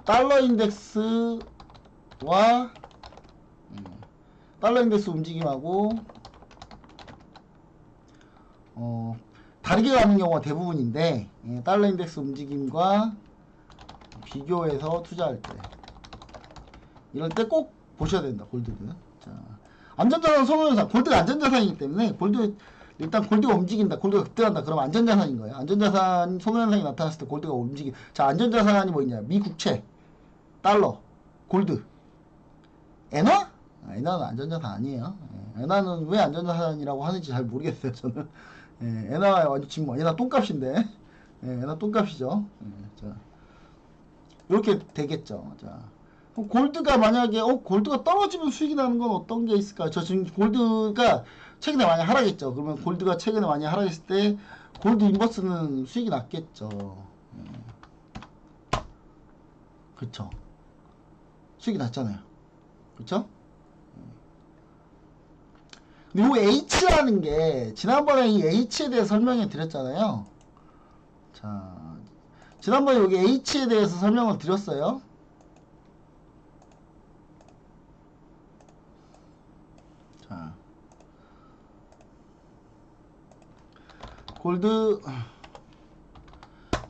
달러 인덱스와 달러 인덱스 움직임하고 다르게 가는 경우가 대부분인데 달러 인덱스 움직임과 비교해서 투자할 때 이럴 때 꼭 보셔야 된다. 골드는. 자, 안전자산 선호현상. 골드가 안전자산이기 때문에 일단 골드가 움직인다. 골드가 급등한다. 그러면 안전자산인 거예요. 안전자산 선호현상이 나타났을 때 골드가 움직임. 자, 안전자산이 뭐 있냐? 미국채, 달러, 골드, 엔화? 엔화는 안전자산 아니에요. 엔화는 왜 안전자산이라고 하는지 잘 모르겠어요. 저는. 엔화 지금 엔화 똥값인데. 엔화 똥값이죠. 자, 이렇게 되겠죠. 자, 골드가 만약에 골드가 떨어지면 수익이 나는 건 어떤 게 있을까요? 저 지금 골드가 최근에 많이 하락했죠. 그러면 골드가 최근에 많이 하락했을 때 골드 인버스는 수익이 났겠죠. 그쵸? 수익이 났잖아요. 그쵸? 근데 요 H라는 게 지난번에 이 H에 대해서 설명해 드렸잖아요. 자, 지난번에 여기 H에 대해서 설명을 드렸어요. 자, 골드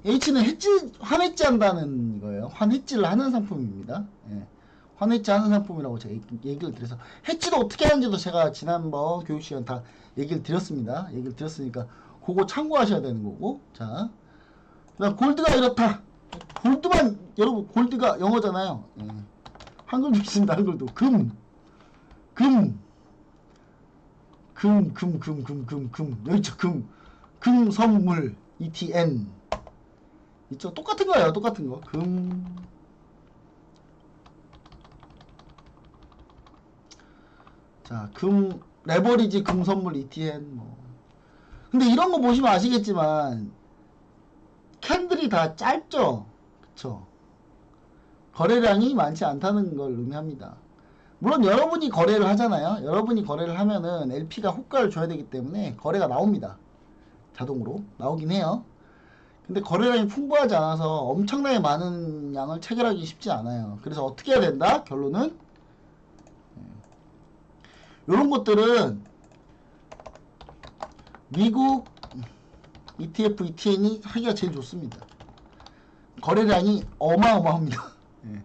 H는 환해지 한다는 거예요. 환해지를 하는 상품입니다. 환해지 하는 상품이라고 제가 얘기를 드려서 해지도 어떻게 하는지도 제가 지난번 교육 시간 다 얘기를 드렸습니다. 얘기를 드렸으니까 그거 참고하셔야 되는 거고. 자, 그다음 골드가 이렇다. 골드만 여러분 골드가 영어잖아요. 한글도 있습니다. 한글도 금 여기 있죠. 금 선물 ETN 있죠. 똑같은 거예요. 똑같은 거. 자, 레버리지 금 선물 ETN 뭐. 근데 이런 거 보시면 아시겠지만 캔들이 다 짧죠. 그쵸? 거래량이 많지 않다는 걸 의미합니다. 물론 여러분이 거래를 하잖아요. 여러분이 거래를 하면은 LP가 호가를 줘야 되기 때문에 거래가 나옵니다. 자동으로 나오긴 해요. 근데 거래량이 풍부하지 않아서 엄청나게 많은 양을 체결하기 쉽지 않아요. 그래서 어떻게 해야 된다? 결론은 요런 것들은 미국 ETF, ETN이 하기가 제일 좋습니다. 거래량이 어마어마합니다. 예.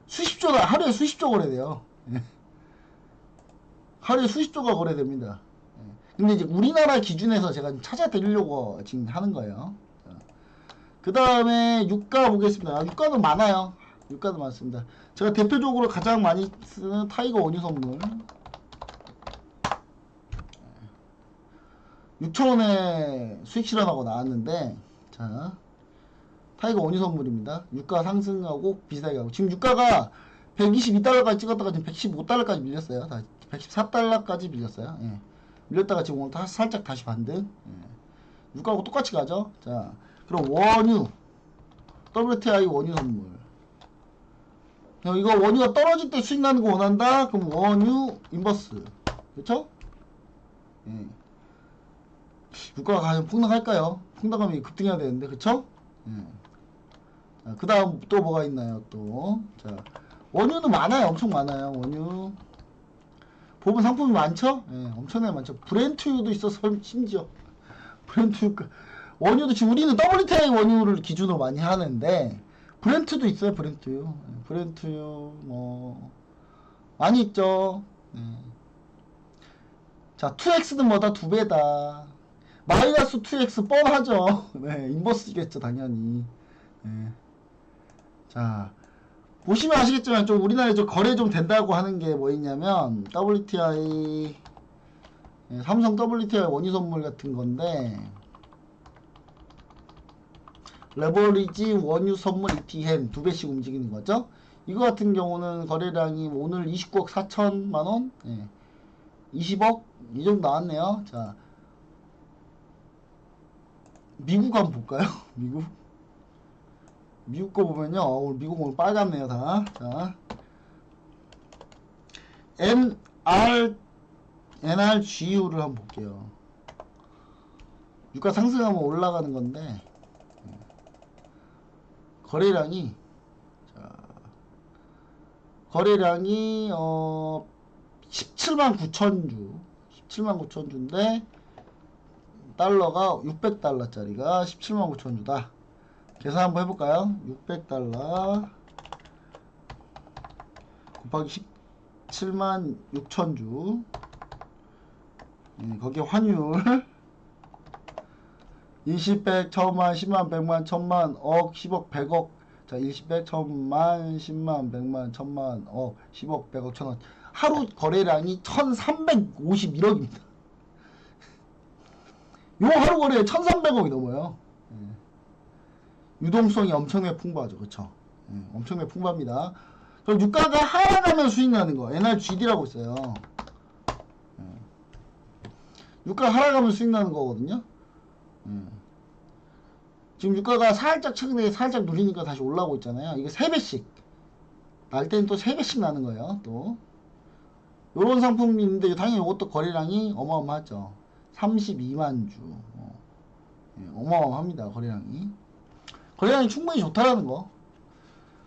수십조다. 하루에 수십조 거래돼요. 예. 하루에 수십조가 거래됩니다. 예. 근데 이제 우리나라 기준에서 제가 좀 찾아드리려고 지금 하는 거예요. 그 다음에 유가 보겠습니다. 유가도 많아요. 유가도 많습니다. 제가 대표적으로 가장 많이 쓰는 타이거 원유 선물 6,000원에 수익 실현하고 나왔는데, 자, 타이거 원유 선물입니다. 유가 상승하고 비슷하게 하고, 지금 유가가 122달러까지 찍었다가 지금 115달러까지 밀렸어요. 다 114달러까지 밀렸어요. 예. 밀렸다가 지금 오늘 살짝 다시 반등. 예. 유가하고 똑같이 가죠. 자, 그럼 원유, WTI 원유 선물. 이거 원유가 떨어질 때 수익 나는 거 원한다? 그럼 원유 인버스. 그쵸? 예. 유가가 과연 폭락할까요? 폭락하면 급등해야 되는데, 그쵸? 예. 자, 그 다음 또 뭐가 있나요? 또. 자, 원유는 많아요. 엄청 많아요. 원유. 보면 상품이 많죠? 예, 엄청나게 많죠. 브렌트유도 있어서 심지어. 브렌트유가. 원유도 지금 우리는 WTI 원유를 기준으로 많이 하는데, 브렌트도 있어요. 브렌트유. 예, 브렌트유, 뭐, 많이 있죠. 예. 자, 2X는 뭐다? 2배다. 마이너스 2x 뻔하죠. 네, 인버스겠죠, 당연히. 네. 자, 보시면 아시겠지만, 좀 우리나라에 좀 거래 좀 된다고 하는 게 뭐 있냐면, WTI, 네, 삼성 WTI 원유 선물 같은 건데, 레버리지 원유 선물 ETN 2배씩 움직이는 거죠. 이거 같은 경우는 거래량이 오늘 29억 4천만원, 네. 20억? 이 정도 나왔네요. 자, 미국 한번 볼까요? 미국 거 보면요. 오늘 미국 오늘 빨갛네요, 다. 자. NRGU를 한번 볼게요. 유가 상승하면 올라가는 건데, 거래량이, 자, 거래량이, 17만 9천 주. 17만 9천 주인데, 달러가 600달러짜리가 17만 9천 주다. 계산 한번 해볼까요? 600달러 곱하기 17만 6천 주. 거기에 환율 20, 100, 1000만, 10만, 100만, 1000만, 억, 10억, 100억. 자, 20, 100, 1000만, 10만, 100만, 1000만, 억, 10억, 100억, 1000원. 하루 거래량이 1351억입니다. 요 하루 거래에 1300억이 넘어요. 예. 유동성이 엄청나게 풍부하죠. 그쵸? 예, 엄청나게 풍부합니다. 그럼 유가가 하락하면 수익 나는 거. NRGD라고 있어요. 예. 유가 하락하면 수익 나는 거거든요. 예. 지금 유가가 살짝 최근에 살짝 눌리니까 다시 올라오고 있잖아요. 이게 3배씩. 날 때는 또 3배씩 나는 거예요. 또. 요런 상품이 있는데 당연히 이것도 거래량이 어마어마하죠. 32만 주. 예, 어마어마합니다. 거래량이 충분히 좋다라는 거.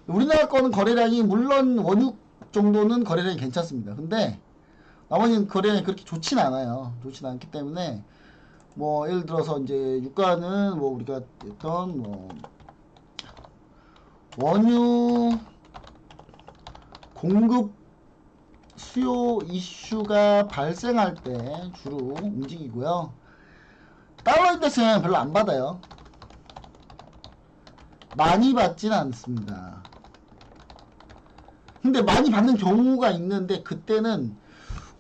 우리나라 거는 거래량이 물론 원유 정도는 거래량이 괜찮습니다. 근데 나머지는 거래량이 그렇게 좋진 않아요. 좋진 않기 때문에 뭐 예를 들어서 이제 유가는 뭐 우리가 했던 뭐 원유 공급 수요 이슈가 발생할 때 주로 움직이고요. 달러 인덱스는 별로 안 받아요. 많이 받지는 않습니다. 근데 많이 받는 경우가 있는데 그때는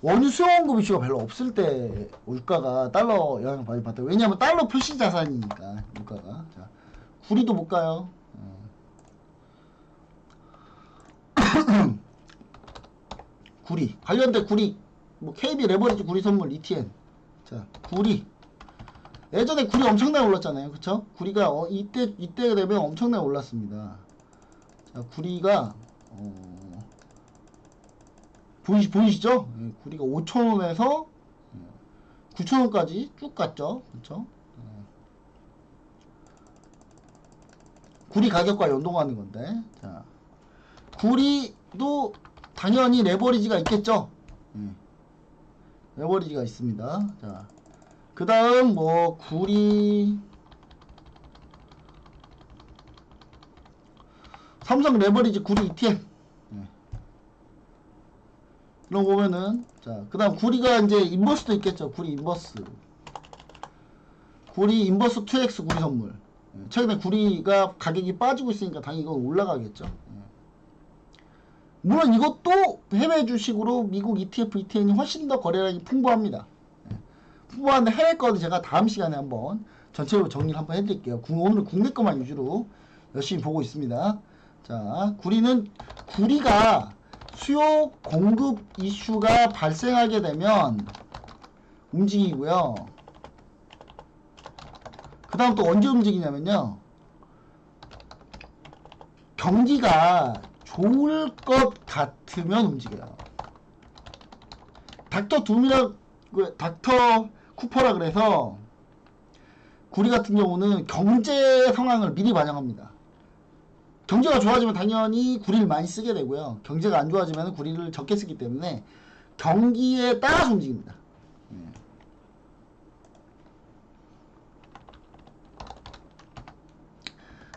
원유 수요 공급 이슈가 별로 없을 때 유가가 달러 영향을 많이 받아요. 왜냐하면 달러 표시 자산이니까 유가가. 자, 구리도 볼까요? 구리 관련된 구리 뭐 KB 레버리지 구리 선물 ETN. 자, 구리 예전에 구리 엄청나게 올랐잖아요. 그쵸? 구리가 이때 되면 엄청나게 올랐습니다. 자, 구리가 보이시죠? 예, 구리가 5,000원에서 9,000원까지 쭉 갔죠. 그쵸? 예. 구리 가격과 연동하는 건데. 자, 구리도 당연히 레버리지가 있겠죠. 예. 레버리지가 있습니다. 자, 그 다음 뭐 구리 삼성 레버리지 구리 ETF. 이런 거 보면은, 자, 그 다음 구리가 이제 인버스도 있겠죠. 구리 인버스. 구리 인버스 2X 구리 선물. 최근에 구리가 가격이 빠지고 있으니까 당연히 이건 올라가겠죠. 물론 이것도 해외 주식으로 미국 ETF, ETN이 훨씬 더 거래량이 풍부합니다. 풍부한데 해외 거는 제가 다음 시간에 한번 전체적으로 정리를 한번 해드릴게요. 오늘은 국내 것만 위주로 열심히 보고 있습니다. 자, 구리가 수요 공급 이슈가 발생하게 되면 움직이고요. 그 다음 또 언제 움직이냐면요. 경기가 좋을 것 같으면 움직여요. 닥터 쿠퍼라 그래서 구리 같은 경우는 경제 상황을 미리 반영합니다. 경제가 좋아지면 당연히 구리를 많이 쓰게 되고요. 경제가 안 좋아지면 구리를 적게 쓰기 때문에 경기에 따라서 움직입니다.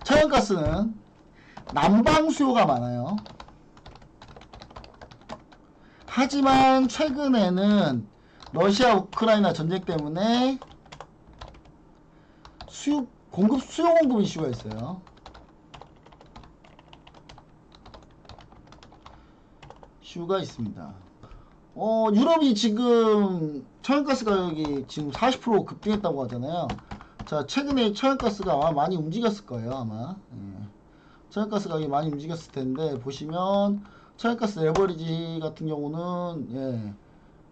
천연가스는 난방 수요가 많아요. 하지만 최근에는 러시아 우크라이나 전쟁 때문에 수요 공급 이슈가 있어요. 이슈가 있습니다. 유럽이 지금 천연가스 가격이 지금 40% 급등했다고 하잖아요. 자, 최근에 천연가스가 아마 많이 움직였을 거예요, 아마. 천연가스 가격이 많이 움직였을 텐데, 보시면, 천연가스 레버리지 같은 경우는,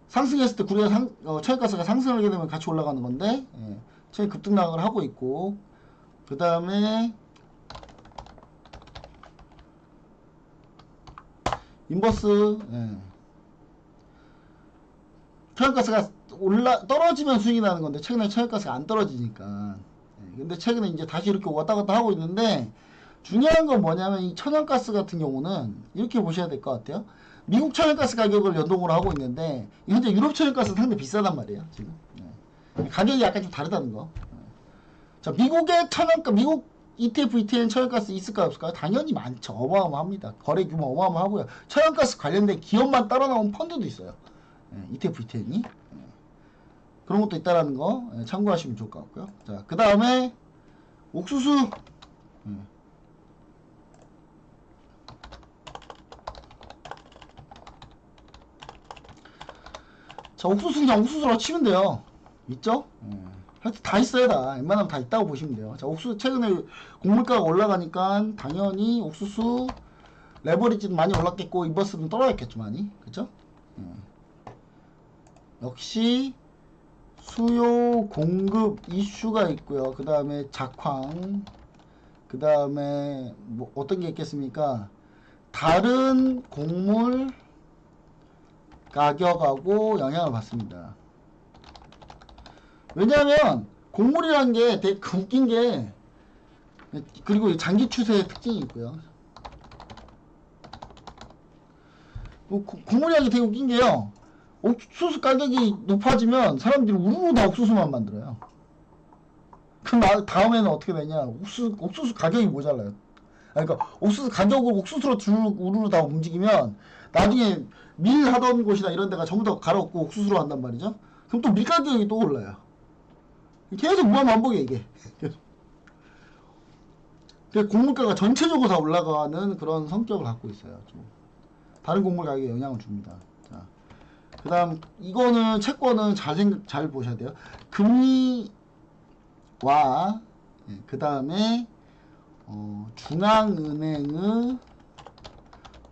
상승했을 때 구리가 천연가스가 상승하게 되면 같이 올라가는 건데, 최근 급등락을 하고 있고, 그 다음에, 인버스, 천연가스가 떨어지면 수익이 나는 건데, 최근에 천연가스가 안 떨어지니까. 근데 최근에 이제 다시 이렇게 왔다 갔다 하고 있는데, 중요한 건 뭐냐면, 이 천연가스 같은 경우는, 이렇게 보셔야 될 것 같아요. 미국 천연가스 가격을 연동으로 하고 있는데, 현재 유럽 천연가스는 상당히 비싸단 말이에요, 지금. 가격이 약간 좀 다르다는 거. 자, 미국 ETF, ETN 천연가스 있을까요, 없을까요? 당연히 많죠. 어마어마합니다. 거래 규모 어마어마하고요. 천연가스 관련된 기업만 따라 나온 펀드도 있어요. ETF, ETN이. 그런 것도 있다라는 거 참고하시면 좋을 것 같고요. 자, 그 다음에 옥수수. 자, 옥수수 그냥 옥수수로 치면 돼요. 있죠? 하여튼 다 있어요, 다. 웬만하면 다 있다고 보시면 돼요. 자, 옥수수 최근에 곡물가가 올라가니까 당연히 옥수수 레버리지는 많이 올랐겠고 인버스는 떨어졌겠죠, 많이. 그쵸? 역시 수요 공급 이슈가 있고요. 그 다음에 작황, 그 다음에 뭐 어떤 게 있겠습니까? 다른 곡물 가격하고 영향을 받습니다. 왜냐하면 곡물이라는 게 되게 웃긴 게, 그리고 장기 추세의 특징이 있고요. 곡물이라는 게 되게 웃긴 게요. 옥수수 가격이 높아지면 사람들이 우르르 다 옥수수만 만들어요. 그럼 다음에는 어떻게 되냐? 옥수수 가격이 모자라요. 그러니까 옥수수 가격을 옥수수로 우르르 다 움직이면 나중에 밀 하던 곳이나 이런 데가 전부 다 갈아엎고 옥수수로 한단 말이죠. 그럼 또 밀 가격이 또 올라요. 계속 무한반복이에요, 이게. 그래서 곡물가가 전체적으로 다 올라가는 그런 성격을 갖고 있어요. 좀. 다른 곡물 가격에 영향을 줍니다. 자, 그 다음, 이거는 채권은 잘 보셔야 돼요. 금리와, 그 다음에, 중앙은행의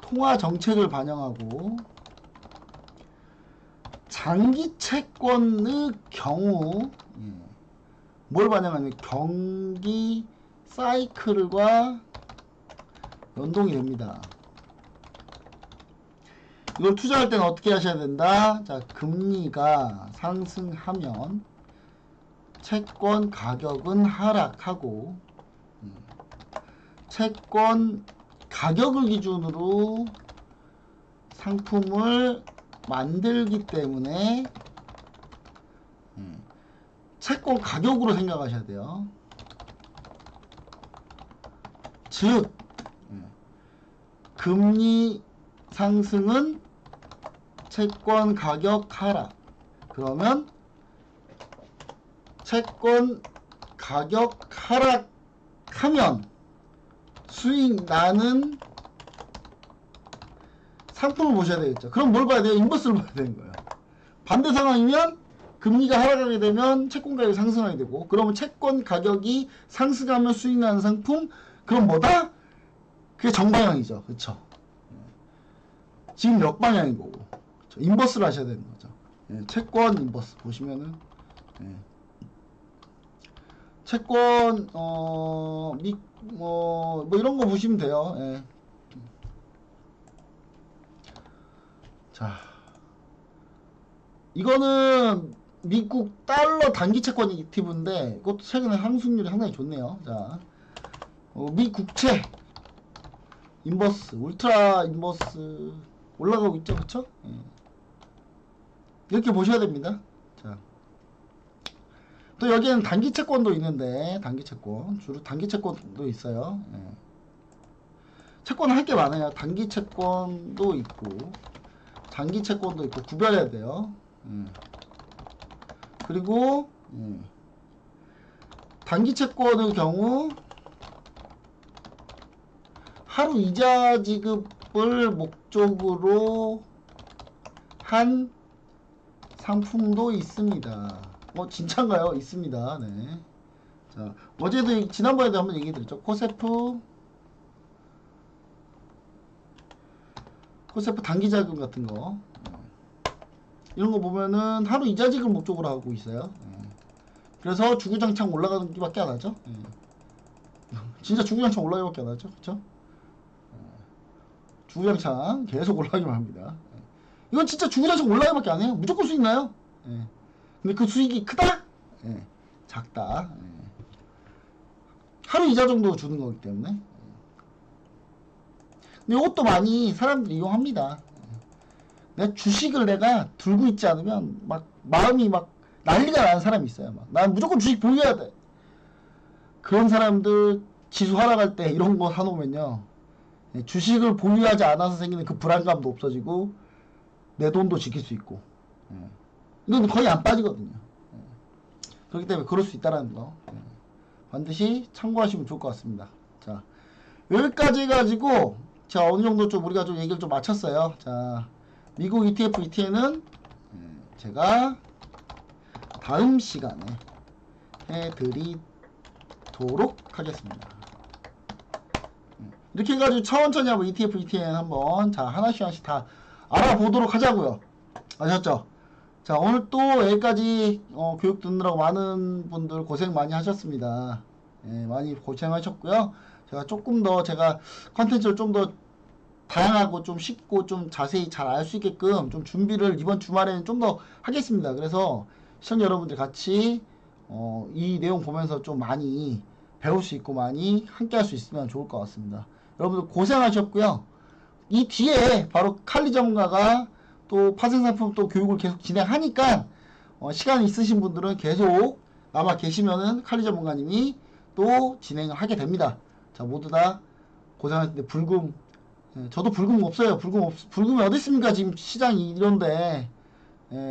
통화 정책을 반영하고, 장기 채권의 경우, 뭘 반영하냐면 경기 사이클과 연동이 됩니다. 이걸 투자할 때는 어떻게 하셔야 된다? 자, 금리가 상승하면 채권 가격은 하락하고, 채권 가격을 기준으로 상품을 만들기 때문에 채권 가격으로 생각하셔야 돼요. 즉 금리 상승은 채권 가격 하락. 그러면 채권 가격 하락하면 수익 나는 상품을 보셔야 되겠죠. 그럼 뭘 봐야 돼요? 인버스를 봐야 되는 거예요. 반대 상황이면 금리가 하락하게 되면 채권 가격이 상승하게 되고, 그러면 채권 가격이 상승하면 수익 나는 상품, 그럼 뭐다? 그게 정방향이죠. 그쵸? 지금 역방향인 거고. 그쵸? 인버스를 하셔야 되는 거죠. 예, 채권 인버스 보시면은, 예. 채권, 뭐 이런 거 보시면 돼요. 예. 자, 이거는 미국 달러 단기 채권 ETF인데, 이것도 최근에 상승률이 상당히 좋네요. 자, 미 국채 인버스, 울트라 인버스 올라가고 있죠, 그쵸? 예. 이렇게 보셔야 됩니다. 자, 또 여기에는 단기 채권도 있는데, 단기 채권, 주로 단기 채권도 있어요. 예. 채권 할 게 많아요. 단기 채권도 있고, 장기 채권도 있고, 구별해야 돼요. 그리고, 단기 채권의 경우, 하루 이자 지급을 목적으로 한 상품도 있습니다. 진짜인가요? 있습니다. 네. 자, 어제도, 지난번에도 한번 얘기 드렸죠. 코세프 단기 자금 같은 거. 이런 거 보면은 하루 이자 지급 목적으로 하고 있어요. 그래서 주구장창 올라가는 게밖에 안 하죠. 진짜 주구장창 올라가기밖에 안 하죠. 그쵸? 주구장창 계속 올라가기만 합니다. 이건 진짜 주구장창 올라가기밖에 안 해요. 무조건 수익 나요. 근데 그 수익이 크다? 작다. 하루 이자 정도 주는 거기 때문에. 근데 이것도 많이 사람들이 이용합니다. 내 주식을 내가 들고 있지 않으면 막 마음이 막 난리가 나는 사람이 있어요. 막 난 무조건 주식 보유해야 돼. 그런 사람들 지수 하락할 때 이런 거 사놓으면요, 주식을 보유하지 않아서 생기는 그 불안감도 없어지고 내 돈도 지킬 수 있고, 이건 거의 안 빠지거든요. 그렇기 때문에 그럴 수 있다라는 거 반드시 참고하시면 좋을 것 같습니다. 자, 여기까지 해가지고 자, 어느 정도 좀 우리가 좀 얘기를 좀 마쳤어요. 자, 미국 ETF, ETN은 제가 다음 시간에 해드리도록 하겠습니다. 이렇게 해가지고 천천히 한번 ETF, ETN 한번 자 하나씩 다 알아보도록 하자고요. 아셨죠? 자, 오늘 또 여기까지 교육 듣느라고 많은 분들 고생 많이 하셨습니다. 많이 고생하셨고요. 제가 조금 더 제가 컨텐츠를 좀 더 다양하고 좀 쉽고 좀 자세히 잘 알 수 있게끔 좀 준비를 이번 주말에는 좀 더 하겠습니다. 그래서 시청자 여러분들 같이 이 내용 보면서 좀 많이 배울 수 있고 많이 함께 할 수 있으면 좋을 것 같습니다. 여러분들 고생하셨고요. 이 뒤에 바로 칼리 전문가가 또 파생상품 또 교육을 계속 진행하니까 시간 있으신 분들은 계속 아마 계시면은 칼리 전문가님이 또 진행을 하게 됩니다. 자, 모두 다 고생하셨는데 불금, 저도 불금 없어요. 불금이 어디 있습니까? 지금 시장이 이런데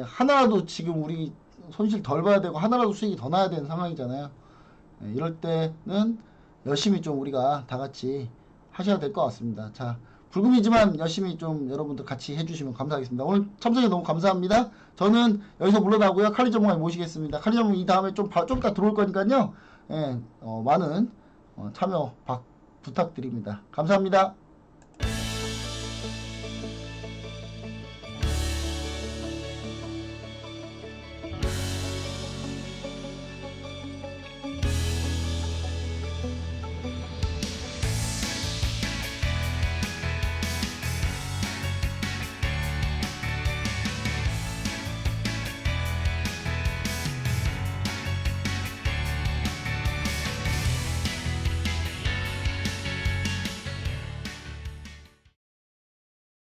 하나라도 지금 우리 손실 덜 봐야 되고 하나라도 수익이 더 나야 되는 상황이잖아요. 이럴 때는 열심히 좀 우리가 다 같이 하셔야 될 것 같습니다. 자, 불금이지만 열심히 좀 여러분들 같이 해주시면 감사하겠습니다. 오늘 참석해 너무 감사합니다. 저는 여기서 물러나고요. 칼리 전문가 모시겠습니다. 칼리 전문가 이 다음에 좀 이따 들어올 거니까요. 많은 참여 부탁드립니다. 감사합니다.